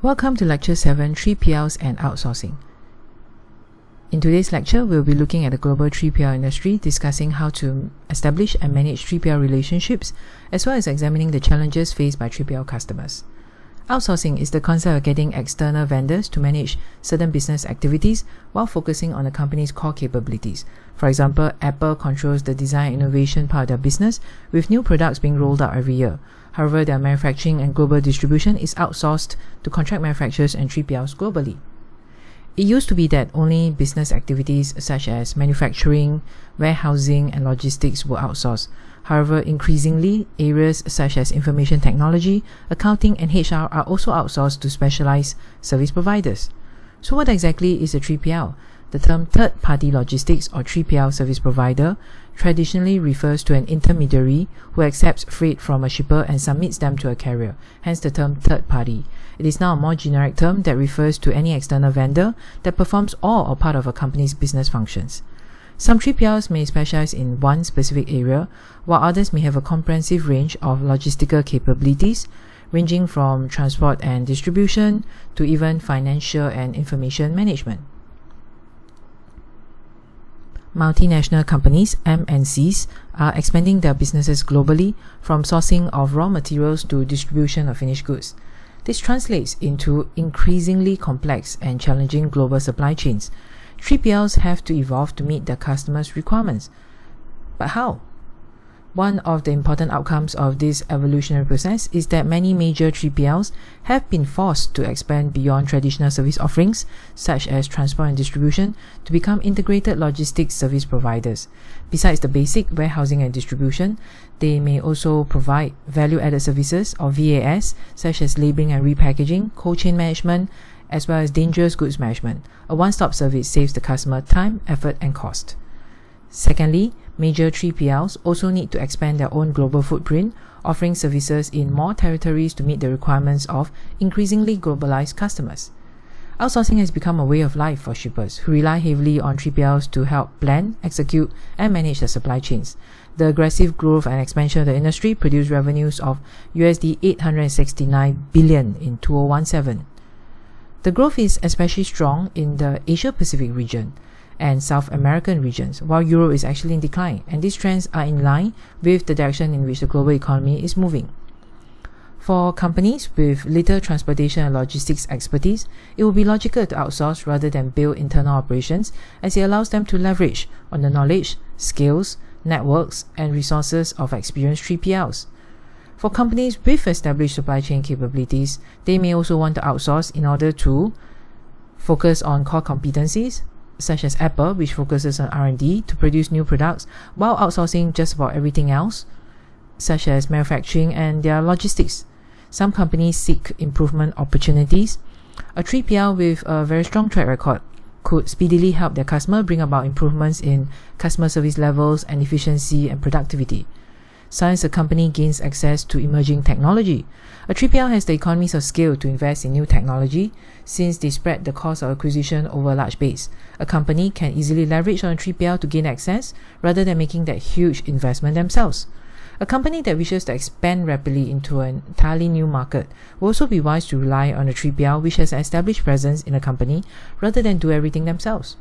Welcome to Lecture 7, 3PLs and Outsourcing. In today's lecture, we'll be looking at the global 3PL industry, discussing how to establish and manage 3PL relationships, as well as examining the challenges faced by 3PL customers. Outsourcing is the concept of getting external vendors to manage certain business activities while focusing on the company's core capabilities. For example, Apple controls the design and innovation part of their business, with new products being rolled out every year. However, their manufacturing and global distribution is outsourced to contract manufacturers and 3PLs globally. It used to be that only business activities such as manufacturing, warehousing, and logistics were outsourced. However, increasingly, areas such as information technology, accounting, and HR are also outsourced to specialized service providers. So what exactly is a 3PL? The term third-party logistics or 3PL service provider traditionally refers to an intermediary who accepts freight from a shipper and submits them to a carrier, hence the term third party. It is now a more generic term that refers to any external vendor that performs all or part of a company's business functions. Some 3PLs may specialize in one specific area, while others may have a comprehensive range of logistical capabilities, ranging from transport and distribution to even financial and information management. Multinational companies, MNCs, are expanding their businesses globally, from sourcing of raw materials to distribution of finished goods. This translates into increasingly complex and challenging global supply chains. 3PLs have to evolve to meet their customers' requirements. But how? One of the important outcomes of this evolutionary process is that many major 3PLs have been forced to expand beyond traditional service offerings, such as transport and distribution, to become integrated logistics service providers. Besides the basic warehousing and distribution, they may also provide value-added services or VAS, such as labeling and repackaging, cold chain management, as well as dangerous goods management. A one-stop service saves the customer time, effort, and cost. Secondly, major 3PLs also need to expand their own global footprint, offering services in more territories to meet the requirements of increasingly globalized customers. Outsourcing has become a way of life for shippers who rely heavily on 3PLs to help plan, execute, and manage their supply chains. The aggressive growth and expansion of the industry produced revenues of USD 869 billion in 2017. The growth is especially strong in the Asia-Pacific region and South American regions, while Europe is actually in decline, and these trends are in line with the direction in which the global economy is moving. For companies with little transportation and logistics expertise, it will be logical to outsource rather than build internal operations, as it allows them to leverage on the knowledge, skills, networks, and resources of experienced 3PLs. For companies with established supply chain capabilities, they may also want to outsource in order to focus on core competencies, such as Apple, which focuses on R&D to produce new products, while outsourcing just about everything else, such as manufacturing and their logistics. Some companies seek improvement opportunities. A 3PL with a very strong track record could speedily help their customer bring about improvements in customer service levels and efficiency and productivity. Since a company gains access to emerging technology, a 3PL has the economies of scale to invest in new technology, since they spread the cost of acquisition over a large base. A company can easily leverage on a 3PL to gain access rather than making that huge investment themselves. A company that wishes to expand rapidly into an entirely new market will also be wise to rely on a 3PL which has an established presence in a company rather than do everything themselves.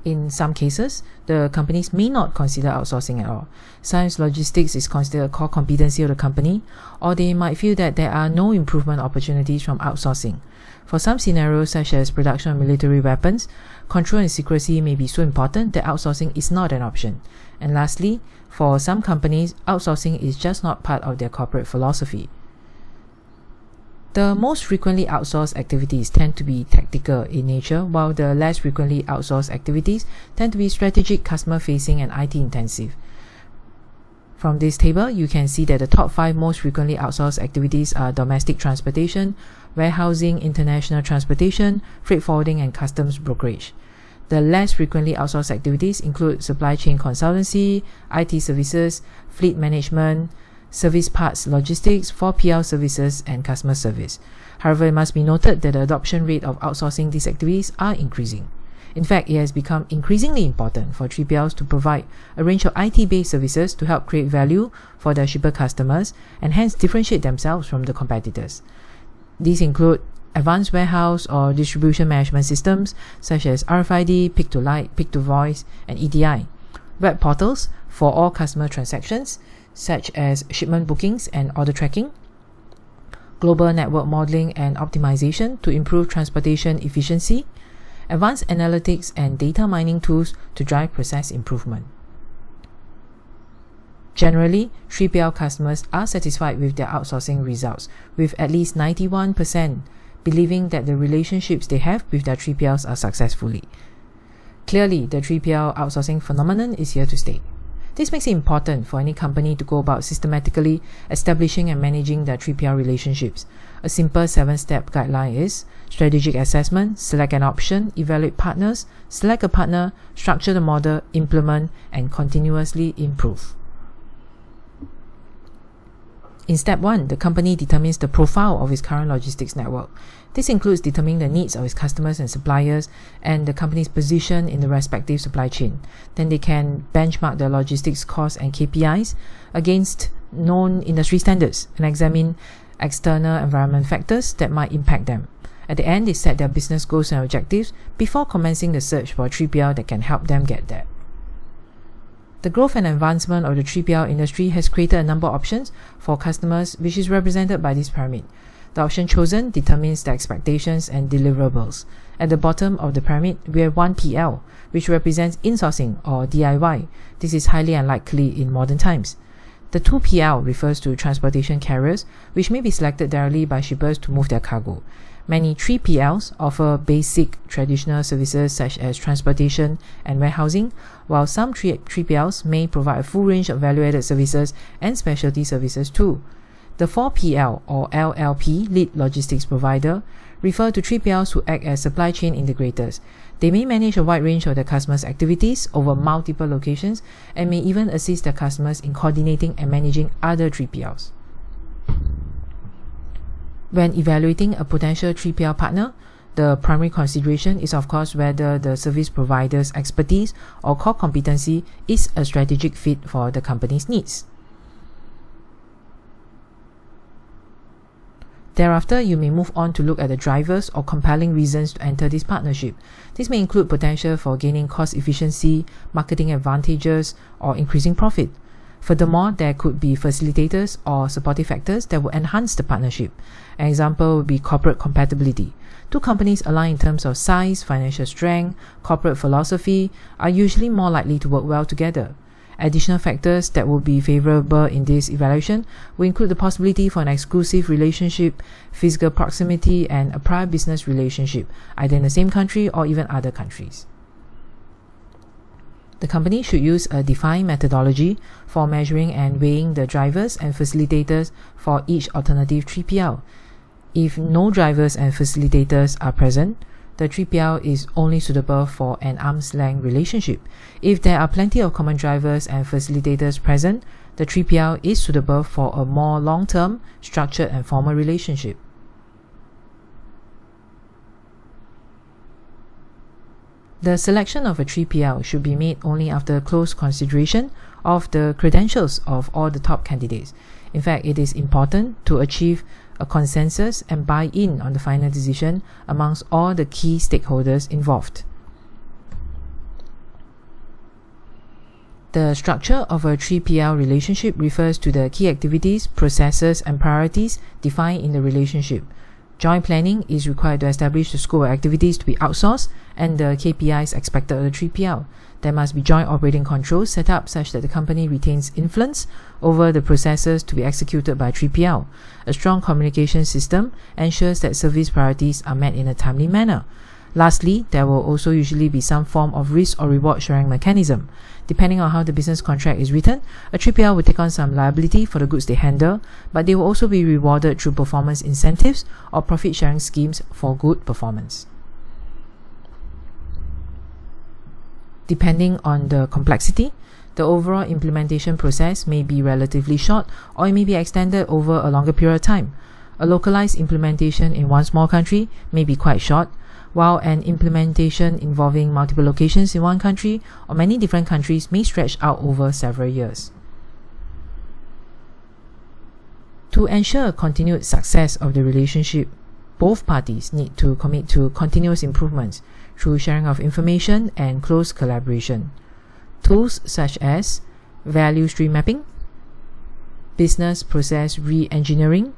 In some cases, the companies may not consider outsourcing at all. Sometimes logistics is considered a core competency of the company, or they might feel that there are no improvement opportunities from outsourcing. For some scenarios, such as production of military weapons, control and secrecy may be so important that outsourcing is not an option. And lastly, for some companies, outsourcing is just not part of their corporate philosophy. The most frequently outsourced activities tend to be tactical in nature, while the less frequently outsourced activities tend to be strategic, customer-facing, and IT-intensive. From this table, you can see that the top 5 most frequently outsourced activities are domestic transportation, warehousing, international transportation, freight forwarding, and customs brokerage. The less frequently outsourced activities include supply chain consultancy, IT services, fleet management, service parts logistics, 4PL services, and customer service. However, it must be noted that the adoption rate of outsourcing these activities are increasing. In fact, it has become increasingly important for 3PLs to provide a range of IT-based services to help create value for their shipper customers and hence differentiate themselves from the competitors. These include advanced warehouse or distribution management systems such as RFID, pick-to-light, pick-to-voice, and EDI, web portals for all customer transactions such as shipment bookings and order tracking, global network modeling and optimization to improve transportation efficiency, advanced analytics and data mining tools to drive process improvement. Generally, 3PL customers are satisfied with their outsourcing results, with at least 91% believing that the relationships they have with their 3PLs are successfully. Clearly, the 3PL outsourcing phenomenon is here to stay. This makes it important for any company to go about systematically establishing and managing their 3PL relationships. A simple 7-step guideline is strategic assessment, select an option, evaluate partners, select a partner, structure the model, implement, and continuously improve. In step 1, the company determines the profile of its current logistics network. This includes determining the needs of its customers and suppliers and the company's position in the respective supply chain. Then they can benchmark their logistics costs and KPIs against known industry standards and examine external environment factors that might impact them. At the end, they set their business goals and objectives before commencing the search for a 3PL that can help them get there. The growth and advancement of the 3PL industry has created a number of options for customers, which is represented by this pyramid. The option chosen determines the expectations and deliverables. At the bottom of the pyramid, we have 1PL, which represents insourcing or DIY. This is highly unlikely in modern times. The 2PL refers to transportation carriers, which may be selected directly by shippers to move their cargo. Many 3PLs offer basic traditional services such as transportation and warehousing, while some 3PLs may provide a full range of value-added services and specialty services too. The 4PL or LLP, lead logistics provider, refer to 3PLs who act as supply chain integrators. They may manage a wide range of their customers' activities over multiple locations and may even assist their customers in coordinating and managing other 3PLs. When evaluating a potential 3PL partner, the primary consideration is of course whether the service provider's expertise or core competency is a strategic fit for the company's needs. Thereafter, you may move on to look at the drivers or compelling reasons to enter this partnership. This may include potential for gaining cost efficiency, marketing advantages, or increasing profit. Furthermore, there could be facilitators or supportive factors that will enhance the partnership. An example would be corporate compatibility. Two companies aligned in terms of size, financial strength, corporate philosophy are usually more likely to work well together. Additional factors that will be favorable in this evaluation will include the possibility for an exclusive relationship, physical proximity, and a prior business relationship, either in the same country or even other countries. The company should use a defined methodology for measuring and weighing the drivers and facilitators for each alternative 3PL. If no drivers and facilitators are present, the 3PL is only suitable for an arm's length relationship. If there are plenty of common drivers and facilitators present, the 3PL is suitable for a more long-term, structured and formal relationship. The selection of a 3PL should be made only after close consideration of the credentials of all the top candidates. In fact, it is important to achieve a consensus and buy-in on the final decision amongst all the key stakeholders involved. The structure of a 3PL relationship refers to the key activities, processes, and priorities defined in the relationship. Joint planning is required to establish the scope of activities to be outsourced and the KPIs expected of the 3PL. There must be joint operating controls set up such that the company retains influence over the processes to be executed by 3PL. A strong communication system ensures that service priorities are met in a timely manner. Lastly, there will also usually be some form of risk or reward sharing mechanism. Depending on how the business contract is written, a 3PL will take on some liability for the goods they handle, but they will also be rewarded through performance incentives or profit sharing schemes for good performance. Depending on the complexity, the overall implementation process may be relatively short or it may be extended over a longer period of time. A localized implementation in one small country may be quite short, while an implementation involving multiple locations in one country or many different countries may stretch out over several years. To ensure continued success of the relationship, both parties need to commit to continuous improvements through sharing of information and close collaboration. Tools such as value stream mapping, business process re-engineering,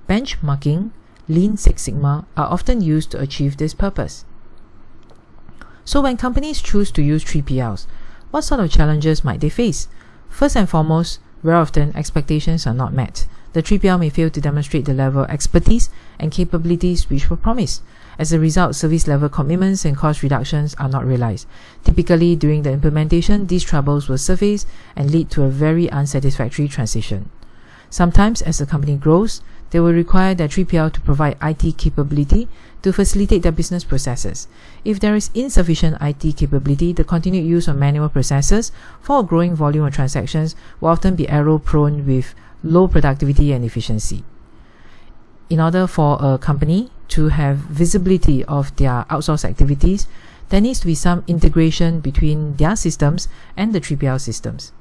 benchmarking, Lean Six Sigma are often used to achieve this purpose. So when companies choose to use 3PLs, what sort of challenges might they face? First and foremost, very often expectations are not met. The 3PL may fail to demonstrate the level of expertise and capabilities which were promised. As a result, service level commitments and cost reductions are not realized. Typically, during the implementation, these troubles will surface and lead to a very unsatisfactory transition. Sometimes, as the company grows, they will require their 3PL to provide IT capability to facilitate their business processes. If there is insufficient IT capability, the continued use of manual processes for a growing volume of transactions will often be error-prone with low productivity and efficiency. In order for a company to have visibility of their outsourced activities, there needs to be some integration between their systems and the 3PL systems.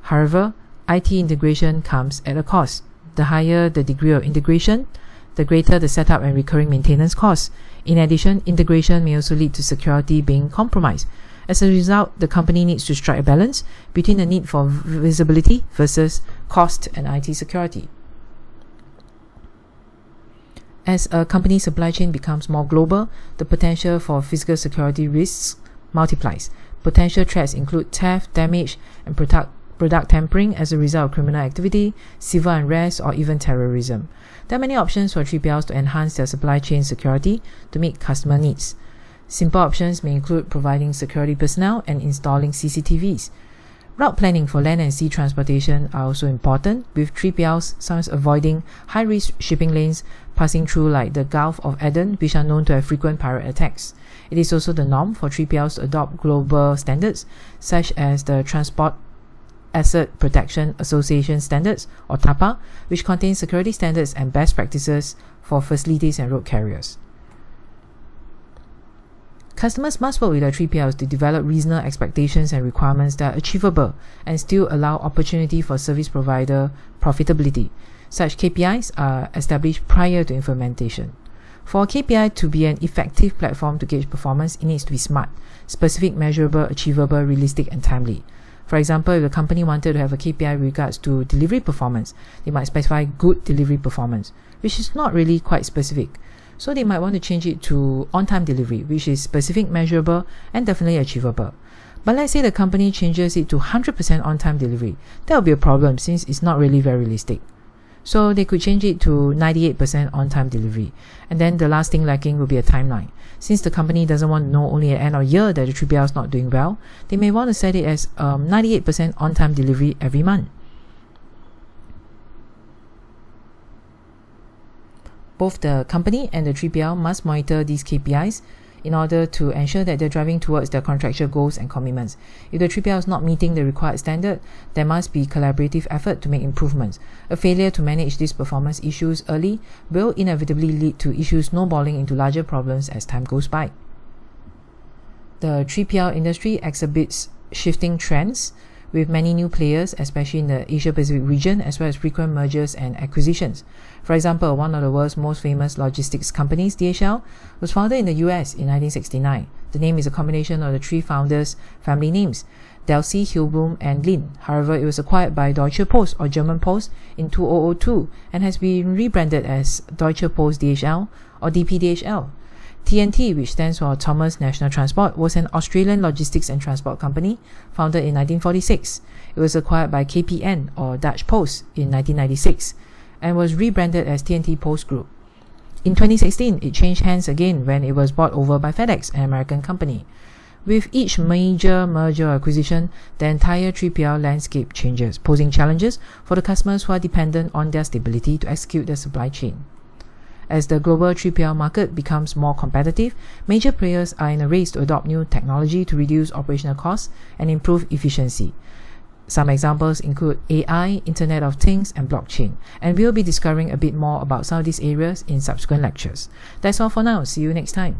However, IT integration comes at a cost. The higher the degree of integration, the greater the setup and recurring maintenance costs. In addition, integration may also lead to security being compromised. As a result, the company needs to strike a balance between the need for visibility versus cost and IT security. As a company's supply chain becomes more global, the potential for physical security risks multiplies. Potential threats include theft, damage, and product tampering as a result of criminal activity, civil unrest, or even terrorism. There are many options for 3PLs to enhance their supply chain security to meet customer needs. Simple options may include providing security personnel and installing CCTVs. Route planning for land and sea transportation are also important, with 3PLs sometimes avoiding high-risk shipping lanes passing through like the Gulf of Aden, which are known to have frequent pirate attacks. It is also the norm for 3PLs to adopt global standards, such as the Transport Asset Protection Association Standards, or TAPA, which contains security standards and best practices for facilities and road carriers. Customers must work with their 3PLs to develop reasonable expectations and requirements that are achievable and still allow opportunity for service provider profitability. Such KPIs are established prior to implementation. For a KPI to be an effective platform to gauge performance, it needs to be smart, specific, measurable, achievable, realistic, and timely. For example, if the company wanted to have a KPI with regards to delivery performance, they might specify good delivery performance, which is not really quite specific. So they might want to change it to on-time delivery, which is specific, measurable, and definitely achievable. But let's say the company changes it to 100% on-time delivery. That will be a problem since it's not really very realistic. So they could change it to 98% on-time delivery. And then the last thing lacking will be a timeline. Since the company doesn't want to know only at the end of the year that the 3PL is not doing well, they may want to set it as 98% on-time delivery every month. Both the company and the 3PL must monitor these KPIs in order to ensure that they're driving towards their contractual goals and commitments. If the 3PL is not meeting the required standard, there must be collaborative effort to make improvements. A failure to manage these performance issues early will inevitably lead to issues snowballing into larger problems as time goes by. The 3PL industry exhibits shifting trends with many new players, especially in the Asia-Pacific region, as well as frequent mergers and acquisitions. For example, one of the world's most famous logistics companies, DHL, was founded in the US in 1969. The name is a combination of the three founders' family names, Delsey, Hilbum, and Lin. However, it was acquired by Deutsche Post, or German Post, in 2002 and has been rebranded as Deutsche Post DHL or DPDHL. TNT, which stands for Thomas National Transport, was an Australian logistics and transport company founded in 1946. It was acquired by KPN, or Dutch Post, in 1996 and was rebranded as TNT Post Group. In 2016, it changed hands again when it was bought over by FedEx, an American company. With each major merger or acquisition, the entire 3PL landscape changes, posing challenges for the customers who are dependent on their stability to execute their supply chain. As the global 3PL market becomes more competitive, major players are in a race to adopt new technology to reduce operational costs and improve efficiency. Some examples include AI, Internet of Things, and blockchain, and we'll be discovering a bit more about some of these areas in subsequent lectures. That's all for now. See you next time.